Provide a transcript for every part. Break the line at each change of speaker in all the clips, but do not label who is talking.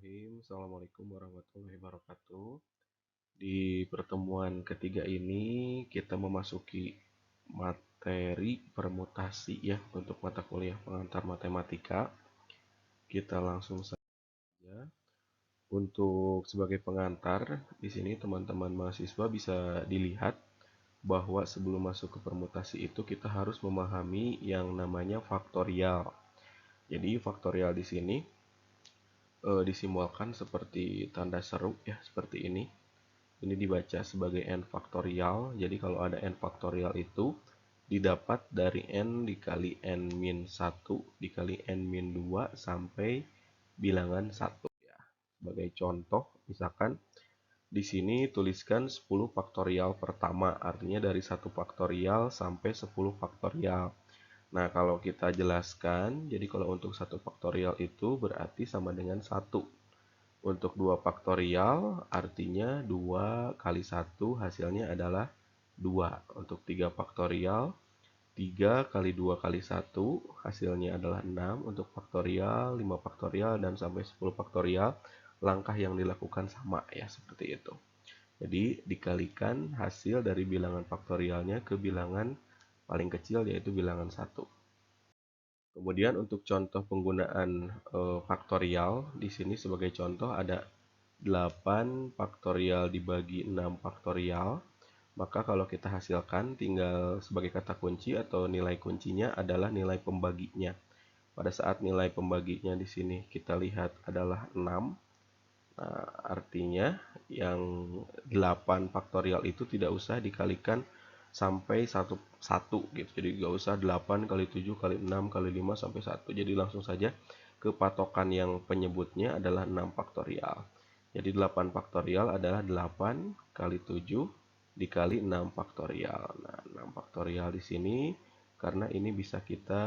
Bismillahirrahmanirrahim. Assalamualaikum warahmatullahi wabarakatuh. Di pertemuan ketiga ini kita memasuki materi permutasi ya untuk mata kuliah pengantar matematika. Kita langsung saja. Untuk sebagai pengantar, di sini teman-teman mahasiswa bisa dilihat bahwa sebelum masuk ke permutasi itu kita harus memahami yang namanya faktorial. Jadi faktorial di sini disimbolkan seperti tanda seru ya, seperti ini. Ini dibaca sebagai n faktorial. Jadi kalau ada n faktorial itu didapat dari n dikali n-1 dikali n-2 sampai bilangan 1 ya. Sebagai contoh, misalkan di sini tuliskan 10 faktorial pertama, artinya dari 1 faktorial sampai 10 faktorial. Nah, kalau kita jelaskan, jadi kalau untuk 1 faktorial itu berarti sama dengan 1. Untuk 2 faktorial artinya 2 kali 1 hasilnya adalah 2. Untuk 3 faktorial, 3 kali 2 kali 1 hasilnya adalah 6. Untuk faktorial, 5 faktorial, dan sampai 10 faktorial, langkah yang dilakukan sama ya, seperti itu. Jadi dikalikan hasil dari bilangan faktorialnya ke bilangan paling kecil, yaitu bilangan 1. Kemudian untuk contoh penggunaan faktorial, di sini sebagai contoh ada 8 faktorial dibagi 6 faktorial. Maka kalau kita hasilkan tinggal sebagai kata kunci atau nilai kuncinya adalah nilai pembaginya. Pada saat nilai pembaginya di sini kita lihat adalah 6. Nah, artinya yang 8 faktorial itu tidak usah dikalikan sampai 1 gitu. Jadi nggak usah 8 kali 7 kali 6 kali 5 sampai 1. Jadi langsung saja ke patokan yang penyebutnya adalah 6 faktorial. Jadi 8 faktorial adalah 8 kali 7 dikali 6 faktorial. Nah, 6 faktorial di sini karena ini bisa kita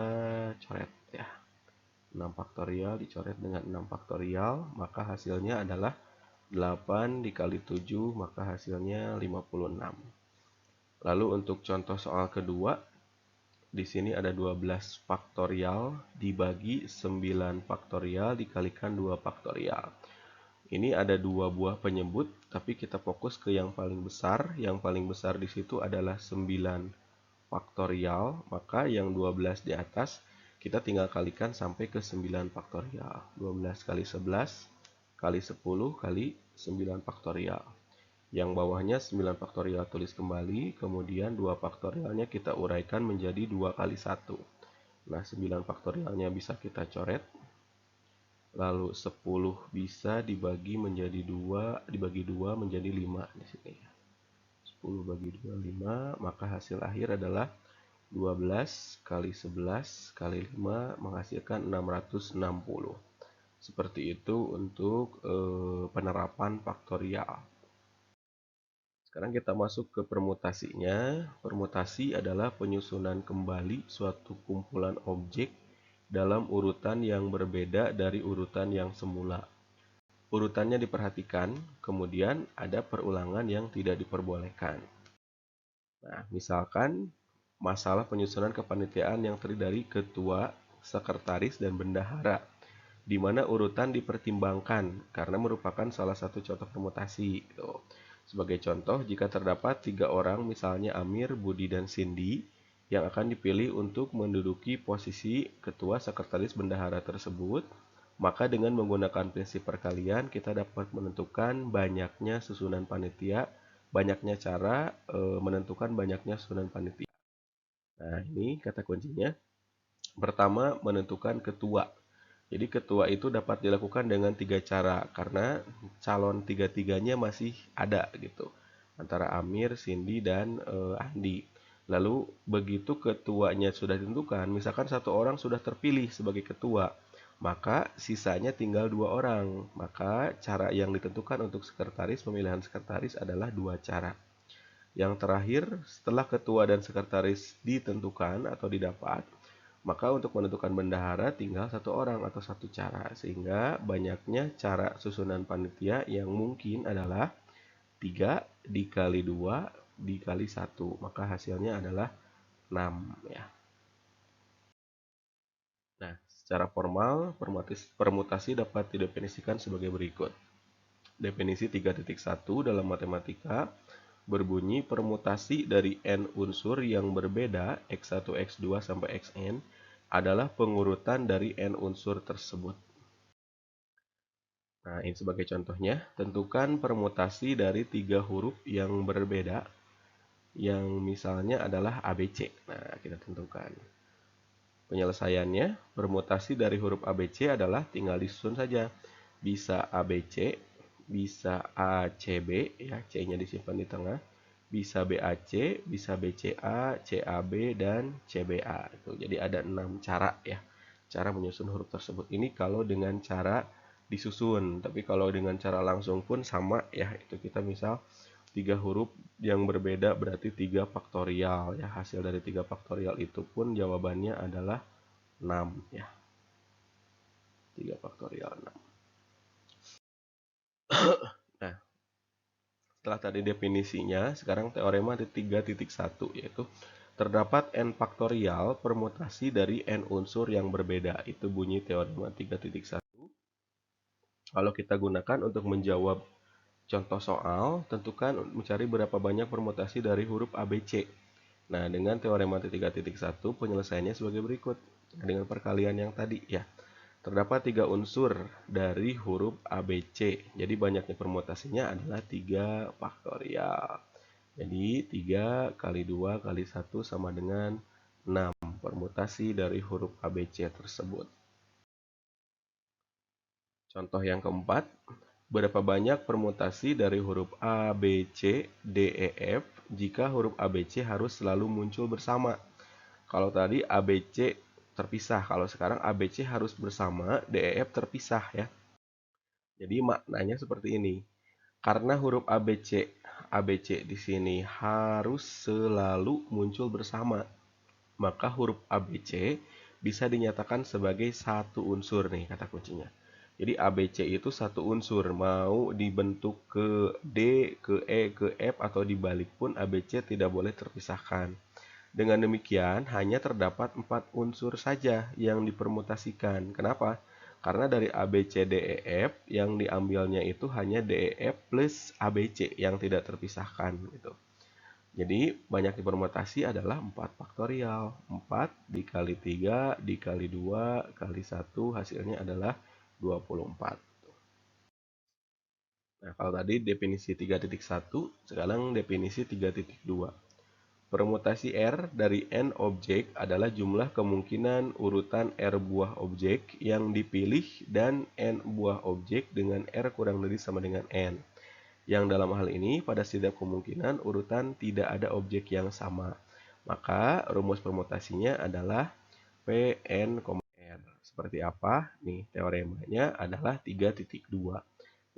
coret ya. 6 faktorial dicoret dengan 6 faktorial, maka hasilnya adalah 8 dikali 7, maka hasilnya 56. Lalu untuk contoh soal kedua, di sini ada 12 faktorial dibagi 9 faktorial dikalikan 2 faktorial. Ini ada dua buah penyebut, tapi kita fokus ke yang paling besar. Yang paling besar di situ adalah 9 faktorial, maka yang 12 di atas kita tinggal kalikan sampai ke 9 faktorial. 12 kali 11 kali 10 kali 9 faktorial. Yang bawahnya 9 faktorial tulis kembali, kemudian 2 faktorialnya kita uraikan menjadi 2 kali 1. Nah, 9 faktorialnya bisa kita coret. Lalu 10 bisa dibagi menjadi 2, dibagi 2 menjadi 5 di sini. 10 bagi 2 5, maka hasil akhir adalah 12 kali 11 kali 5 menghasilkan 660. Seperti itu untuk penerapan faktorial. Sekarang kita masuk ke permutasinya. Permutasi adalah penyusunan kembali suatu kumpulan objek dalam urutan yang berbeda dari urutan yang semula. Urutannya diperhatikan, kemudian ada perulangan yang tidak diperbolehkan. Nah, misalkan masalah penyusunan kepanitiaan yang terdiri dari ketua, sekretaris, dan bendahara, di mana urutan dipertimbangkan karena merupakan salah satu contoh permutasi. Gitu. Sebagai contoh, jika terdapat 3 orang, misalnya Amir, Budi, dan Cindy, yang akan dipilih untuk menduduki posisi ketua, sekretaris, bendahara tersebut, maka dengan menggunakan prinsip perkalian, kita dapat menentukan banyaknya susunan panitia, banyaknya cara menentukan banyaknya susunan panitia. Nah, ini kata kuncinya. Pertama, menentukan ketua. Jadi ketua itu dapat dilakukan dengan 3 cara karena calon tiga-tiganya masih ada gitu. Antara Amir, Cindy, dan Andi. Lalu begitu ketuanya sudah ditentukan, misalkan satu orang sudah terpilih sebagai ketua, maka sisanya tinggal 2 orang. Maka cara yang ditentukan untuk sekretaris, pemilihan sekretaris adalah 2 cara. Yang terakhir, setelah ketua dan sekretaris ditentukan atau didapat, maka untuk menentukan bendahara tinggal 1 orang atau 1 cara. Sehingga banyaknya cara susunan panitia yang mungkin adalah 3 dikali 2 dikali 1. Maka hasilnya adalah 6 ya. Nah, Secara formal, permutasi dapat didefinisikan sebagai berikut. Definisi 3.1 dalam matematika berbunyi permutasi dari n unsur yang berbeda x1, x2 sampai xn adalah pengurutan dari n unsur tersebut. Nah, ini sebagai contohnya, tentukan permutasi dari 3 huruf yang berbeda yang misalnya adalah ABC. Nah, kita tentukan. Penyelesaiannya, permutasi dari huruf ABC adalah tinggal disusun saja. Bisa ABC, bisa ACB, ya C-nya disimpan di tengah, bisa BAC, bisa BCA, CAB, dan CBA. Jadi ada 6 cara ya, cara menyusun huruf tersebut. Ini kalau dengan cara disusun, tapi kalau dengan cara langsung pun sama ya, itu kita misal 3 huruf yang berbeda berarti 3 faktorial ya. Hasil dari 3 faktorial itu pun jawabannya adalah 6 ya. 3 faktorial 6. Nah, setelah tadi definisinya, sekarang teorema di 3.1 yaitu terdapat n faktorial permutasi dari n unsur yang berbeda. Itu bunyi teorema 3.1. Kalau kita gunakan untuk menjawab contoh soal, tentukan mencari berapa banyak permutasi dari huruf ABC. Nah, dengan teorema 3.1 penyelesaiannya sebagai berikut. Dengan perkalian yang tadi ya. Terdapat 3 unsur dari huruf ABC. Jadi banyaknya permutasinya adalah 3 faktorial. Jadi 3 kali 2 kali 1 sama dengan 6 permutasi dari huruf ABC tersebut. Contoh yang keempat, berapa banyak permutasi dari huruf A, B, C, D, E, F jika huruf ABC harus selalu muncul bersama? Kalau tadi ABC terpisah, kalau sekarang ABC harus bersama, D, E, F terpisah ya. Jadi maknanya seperti ini. Karena huruf ABC di sini harus selalu muncul bersama, maka huruf ABC bisa dinyatakan sebagai satu unsur nih kata kuncinya. Jadi ABC itu satu unsur, mau dibentuk ke D, ke E, ke F atau dibalik pun ABC tidak boleh terpisahkan. Dengan demikian, hanya terdapat 4 unsur saja yang dipermutasikan. Kenapa? Karena dari A, B, C, D, E, F yang diambilnya itu hanya D, E, F plus ABC yang tidak terpisahkan. Gitu. Jadi, banyak dipermutasi adalah 4 faktorial. 4 dikali 3 dikali 2 kali 1 hasilnya adalah 24. Nah, kalau tadi definisi 3.1, sekarang definisi 3.2. Permutasi R dari n objek adalah jumlah kemungkinan urutan R buah objek yang dipilih dan n buah objek dengan R kurang dari sama dengan n. Yang dalam hal ini pada setiap kemungkinan urutan tidak ada objek yang sama. Maka rumus permutasinya adalah Pn, R. Seperti apa? Nih, teoremanya adalah 3.2.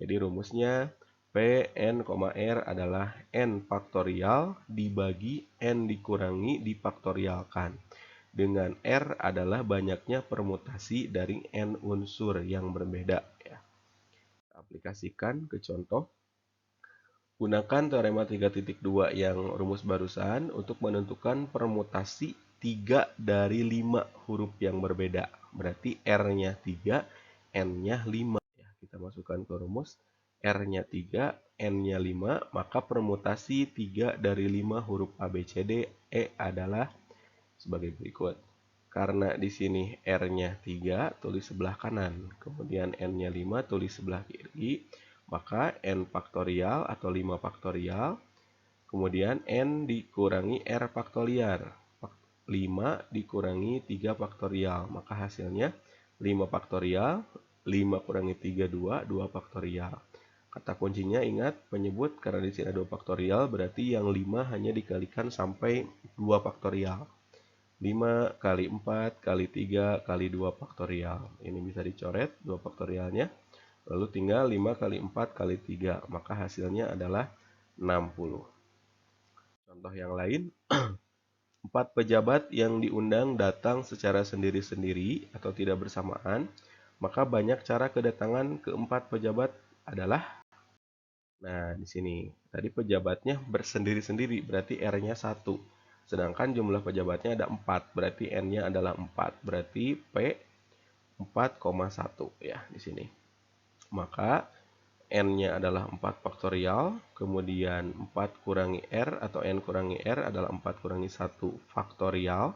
Jadi rumusnya Pn, R adalah n faktorial dibagi n dikurangi difaktorialkan. Dengan R adalah banyaknya permutasi dari n unsur yang berbeda. Ya. Aplikasikan ke contoh. Gunakan teorema 3.2 yang rumus barusan untuk menentukan permutasi 3 dari 5 huruf yang berbeda. Berarti R-nya 3, N-nya 5. Ya, kita masukkan ke rumus. R-nya 3, N-nya 5, maka permutasi 3 dari 5 huruf A, B, C, D, E adalah sebagai berikut. Karena di sini R-nya 3, tulis sebelah kanan. Kemudian N-nya 5, tulis sebelah kiri. Maka N faktorial atau 5 faktorial. Kemudian N dikurangi R faktorial. 5 dikurangi 3 faktorial. Maka hasilnya 5 faktorial. 5 kurangi 3, 2. 2 faktorial. Kata kuncinya ingat menyebut karena di sini ada 2 faktorial. Berarti yang 5 hanya dikalikan sampai 2 faktorial. 5 kali 4 kali 3 kali 2 faktorial. Ini bisa dicoret 2 faktorialnya. Lalu tinggal 5 kali 4 kali 3. Maka hasilnya adalah 60. Contoh yang lain. 4 pejabat yang diundang datang secara sendiri-sendiri atau tidak bersamaan. Maka banyak cara kedatangan keempat pejabat adalah. Nah, di sini. Tadi pejabatnya bersendiri-sendiri. Berarti R-nya 1. Sedangkan jumlah pejabatnya ada 4. Berarti N-nya adalah 4. Berarti P 4,1 ya di sini. Maka n-nya adalah 4 faktorial, kemudian 4 kurangi r atau n kurangi r adalah 4 kurangi 1 faktorial.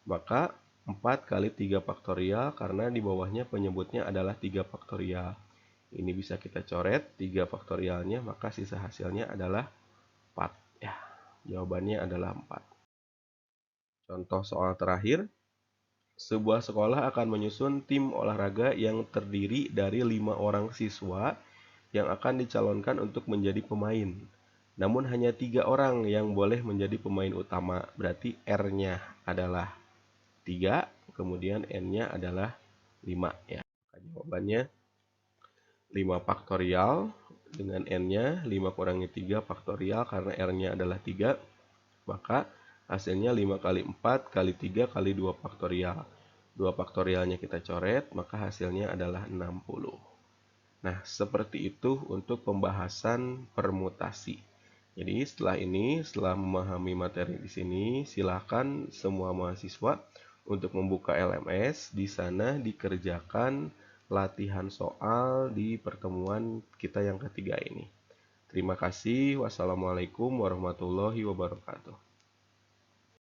Maka 4 kali 3 faktorial karena di bawahnya penyebutnya adalah 3 faktorial. Ini bisa kita coret 3 faktorialnya, maka sisa hasilnya adalah 4 ya. Jawabannya adalah 4. Contoh soal terakhir. Sebuah sekolah akan menyusun tim olahraga yang terdiri dari 5 orang siswa yang akan dicalonkan untuk menjadi pemain. Namun hanya 3 orang yang boleh menjadi pemain utama. Berarti R-nya adalah 3, kemudian N-nya adalah 5 ya. Jawabannya 5 faktorial dengan N-nya 5 kurangi 3 faktorial karena R-nya adalah 3. Maka hasilnya 5 kali 4 kali 3 kali 2 faktorial. 2 faktorialnya kita coret, maka hasilnya adalah 60. Nah, seperti itu untuk pembahasan permutasi. Jadi setelah memahami materi di sini, silakan semua mahasiswa untuk membuka LMS. Di sana dikerjakan latihan soal di pertemuan kita yang ketiga ini. Terima kasih. Wassalamualaikum warahmatullahi wabarakatuh.